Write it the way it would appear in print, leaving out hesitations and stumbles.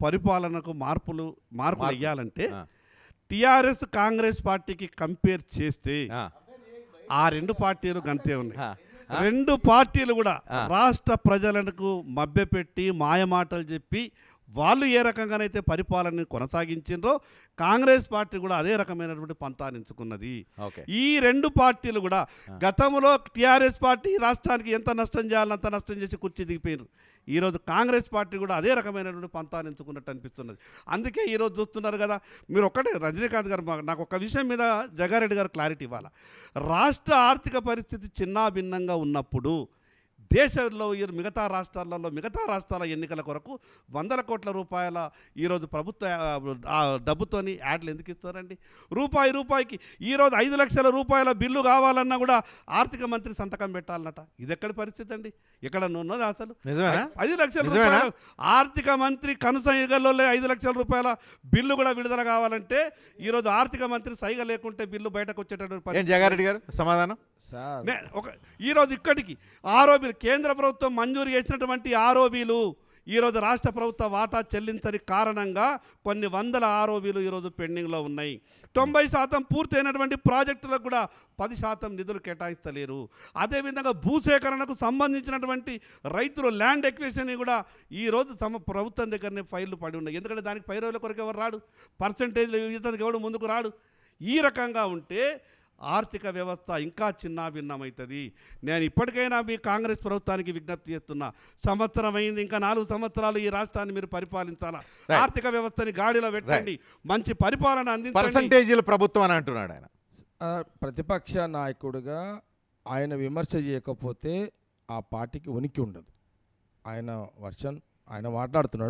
పరిపాలనకు మార్పులు ఇవ్వాలంటే టిఆర్ఎస్ కాంగ్రెస్ పార్టీకి కంపేర్ చేస్తే ఆ రెండు పార్టీలు గంతే ఉన్నాయి. రెండు పార్టీలు కూడా రాష్ట్ర ప్రజలకు మభ్యపెట్టి మాయమాటలు చెప్పి వాళ్ళు ఏ రకంగానైతే పరిపాలనని కొనసాగించిండ్రో కాంగ్రెస్ పార్టీ కూడా అదే రకమైనటువంటి పంతానించుకున్నది. ఈ రెండు పార్టీలు కూడా గతంలో టిఆర్ఎస్ పార్టీ రాష్ట్రానికి ఎంత నష్టం చేయాలో అంత నష్టం చేసి కుర్చీ దిగిపోయారు. ఈరోజు కాంగ్రెస్ పార్టీ కూడా అదే రకమైనటువంటి పంతానించుకున్నట్టు అనిపిస్తున్నది. అందుకే ఈరోజు చూస్తున్నారు కదా మీరు. ఒక్కటే రజనీకాంత్ గారు నాకు ఒక విషయం మీద జగారెడ్డి గారు క్లారిటీ ఇవ్వాలి. రాష్ట్ర ఆర్థిక పరిస్థితి చిన్నాభిన్నంగా ఉన్నప్పుడు దేశంలో మిగతా రాష్ట్రాల ఎన్నికల కొరకు 100 కోట్ల రూపాయల ఈరోజు ప్రభుత్వ డబ్బుతోని యాడ్లు ఎందుకు ఇస్తారండి? రూపాయికి ఈరోజు 5 లక్షల రూపాయల బిల్లు కావాలన్నా కూడా ఆర్థిక మంత్రి సంతకం పెట్టాలన్నట. ఇది ఎక్కడి పరిస్థితి అండి? ఎక్కడ ఉన్నది అసలు? 5 లక్షల రూపాయలు ఆర్థిక మంత్రి కనుసైగల్లో 5 లక్షల రూపాయల బిల్లు కూడా విడుదల కావాలంటే ఈరోజు ఆర్థిక మంత్రి సైగ లేకుంటే బిల్లు బయటకు వచ్చేటటువంటి జగారెడ్డి గారు సమాధానం ఈరోజు ఇక్కడికి ఆరోపీలు కేంద్ర ప్రభుత్వం మంజూరు చేసినటువంటి ఆరోపీలు ఈరోజు రాష్ట్ర ప్రభుత్వ వాటా చెల్లించని కారణంగా కొన్ని వందల ఆరోపీలు ఈరోజు పెండింగ్లో ఉన్నాయి. 90% పూర్తయినటువంటి ప్రాజెక్టులకు కూడా 10% నిధులు కేటాయిస్తలేరు. అదేవిధంగా భూసేకరణకు సంబంధించినటువంటి రైతులు ల్యాండ్ ఎక్విజిషన్ కూడా ఈరోజు ప్రభుత్వం దగ్గరనే ఫైళ్లు పడి ఉన్నాయి. ఎందుకంటే దానికి పై రోజుల కొరకు ఎవరు రాడు, పర్సంటేజ్ ఇతనికి ఎవడు ముందుకు రాడు. ఈ రకంగా ఉంటే ఆర్థిక వ్యవస్థ ఇంకా చిన్నాభిన్నమవుతుంది. నేను ఇప్పటికైనా మీ కాంగ్రెస్ ప్రభుత్వానికి విజ్ఞప్తి చేస్తున్నా, సంవత్సరం అయింది, ఇంకా 4 సంవత్సరాలు ఈ రాష్ట్రాన్ని మీరు పరిపాలించాలా. ఆర్థిక వ్యవస్థని గాడిలో పెట్టండి, మంచి పరిపాలన అందించండి. పర్సంటేజీల ప్రభుత్వం అని అంటున్నాడు ఆయన. ప్రతిపక్ష నాయకుడిగా ఆయన విమర్శ చేయకపోతే ఆ పార్టీకి ఉనికి ఉండదు. ఆయన మాట్లాడుతున్నాడు.